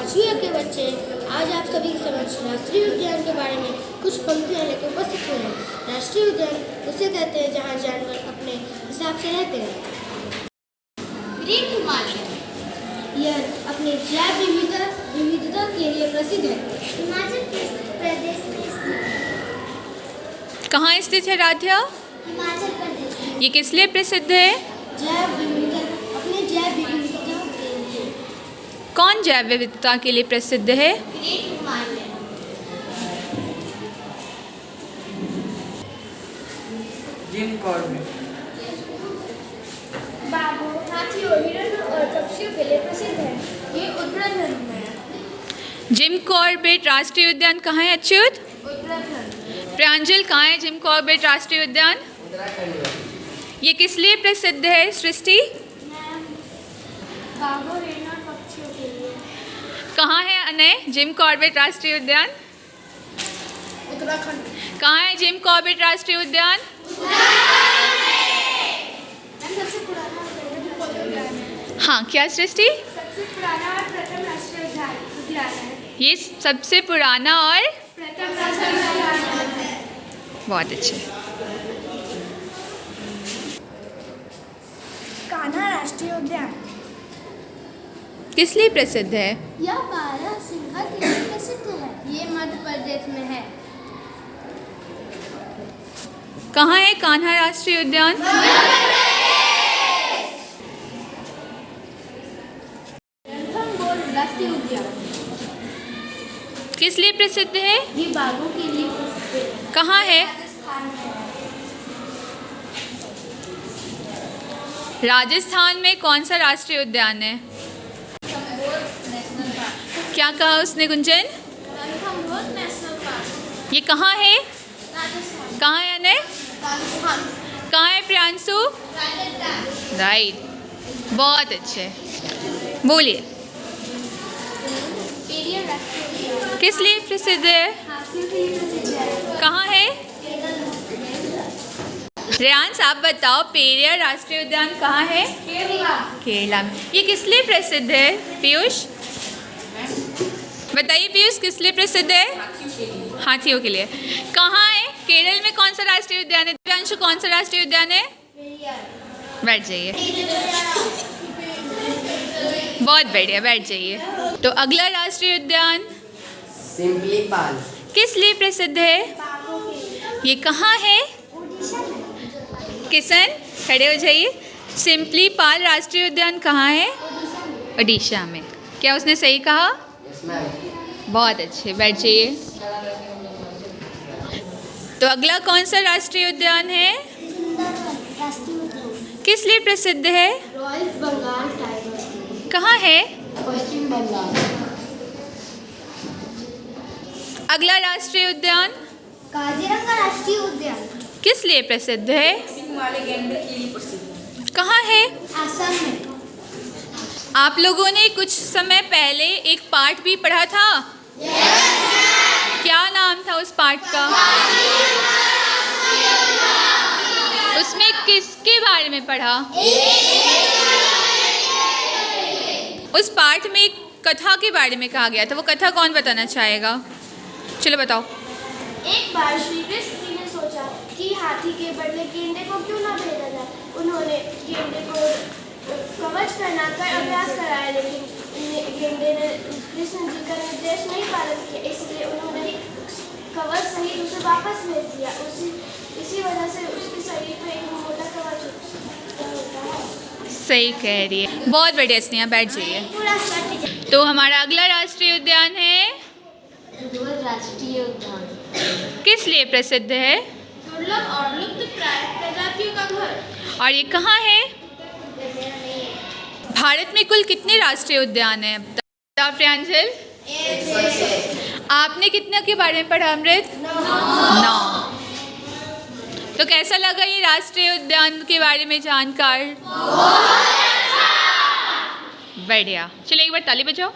पाँचवीं के बच्चे आज आप सभी के समक्ष राष्ट्रीय उद्यान के बारे में कुछ पंक्तियाँ लेकर उपस्थित हुए हैं। राष्ट्रीय उद्यान उसे कहते हैं जहाँ जानवर अपने हिसाब से रहते हैं। ग्रेट हिमालय यह अपने जैव विविधता के लिए प्रसिद्ध है। हिमाचल प्रदेश में स्थित। कहाँ स्थित है राध्या? हिमाचल प्रदेश। ये किस लिए प्रसिद्ध है? जैव विविधता, अपने जैव विविधता के लिए। कौन जैव विविधता के लिए प्रसिद्ध है? ग्रेट हिमालय। जिम कॉर्बेट बाघों, हाथियों, हिरणों और पक्षियों के लिए प्रसिद्ध है। ये उत्तराखंड में है। जिम कॉर्बेट राष्ट्रीय उद्यान कहाँ है अच्युत? उत्तराखंड। प्रांजल कहाँ है जिम कॉर्बेट राष्ट्रीय उद्यान? उत्तराखंड में। ये किस लिए प्रसिद्ध है सृष्टि? बाघों, हिरणों और पक्षियों के लिए। कहाँ है अनय जिम कॉर्बेट राष्ट्रीय उद्यान? उत्तराखंड। कहाँ है जिम कॉर्बेट राष्ट्रीय उद्यान? सबसे पुराना और प्रथम राष्ट्रीय उद्यान है। हाँ, क्या सृष्टि? सबसे पुराना और प्रथम राष्ट्रीय उद्यान है। ये सबसे पुराना और प्रथम राष्ट्रीय उद्यान है। बहुत अच्छे। कान्हा राष्ट्रीय उद्यान किस लिए प्रसिद्ध है? यह बारहसिंघा के लिए प्रसिद्ध है। ये मध्य प्रदेश में है। कहाँ है कान्हा राष्ट्रीय उद्यान? रणथंभौर राष्ट्रीय उद्यान किस लिए प्रसिद्ध है? ये बाघों के लिए प्रसिद्ध है। कहाँ है? राजस्थान में। राजस्थान में कौन सा राष्ट्रीय उद्यान है? National park. क्या कहा उसने गुंजन? Ranthambore national park. ये कहाँ है? राजस्थान। कहाँ है अनय? राजस्थान। कहाँ है प्रियांशु? राजस्थान। राइट, बहुत अच्छे। बोलिए, पेरियर राष्ट्रीय उद्यान किस लिए प्रसिद्ध है? हाथियों के लिए प्रसिद्ध है। कहाँ है? रेयांश आप बताओ, पेरियर राष्ट्रीय उद्यान कहाँ है? केरला। केरला में। ये किस लिए प्रसिद्ध है? पीयूष बताइए, पीयूष किस लिए प्रसिद्ध है? हाथियों के लिए। कहाँ है? केरल में कौन सा राष्ट्रीय उद्यान है? प्रियांशु कौन सा राष्ट्रीय उद्यान है? बैठ जाइए, बहुत बढ़िया, बैठ जाइए। तो अगला राष्ट्रीय उद्यान सिंपली पाल किस लिए प्रसिद्ध है? ये कहाँ है? किशन खड़े हो जाइए। सिंपली पाल राष्ट्रीय उद्यान कहाँ है? ओडिशा में। क्या उसने सही कहा? बहुत अच्छे, बैठ जाइए। तो अगला कौन सा राष्ट्रीय उद्यान है? राष्ट्रीय उद्यान किस लिए प्रसिद्ध है? Royal Bengal tiger. कहाँ है? पश्चिम बंगाल। अगला राष्ट्रीय उद्यान काजीरंगा राष्ट्रीय उद्यान किस लिए प्रसिद्ध है? वाले गेंडे के लिए प्रसिद्ध। कहाँ है? असम में। आप लोगों ने कुछ समय पहले एक पाठ भी पढ़ा था। क्या नाम था उस पाठ का? उसमें किसके बारे में पढ़ा? उस पाठ में एक कथा के बारे में कहा गया था। वो कथा कौन बताना चाहेगा? चलो बताओ। एक बार श्री कृष्ण जी ने सोचा कि हाथी के बदले गेंडे को क्यों ना भेजा जाए। उन्होंने गेंडे को कवच पहनाकर अभ्यास कराया, लेकिन गेंडे ने कृष्ण जी का निर्देश नहीं पालन किया, इसलिए उन्होंने कवच सहित उसे वापस भेज दिया। इसी वजह से उसके शरीर में एक मोटा कवच होता है। सही कह रही है, बहुत बढ़िया स्नेहा, बैठ जाइए। पूरा सट। तो हमारा अगला राष्ट्रीय उद्यान है, ध्रुव राष्ट्रीय उद्यान किस लिए प्रसिद्ध है? दुर्लभ और लुप्त प्राय प्रजातियों का घर। और ये कहाँ है? भारत में कुल कितने राष्ट्रीय उद्यान हैं? बताओ प्रियांजल। आपने कितने के बारे में पढ़ा अमृत? 9। तो कैसा लगा ये राष्ट्रीय उद्यान के बारे में जानकर? बढ़िया, चलो एक बार ताली बजाओ।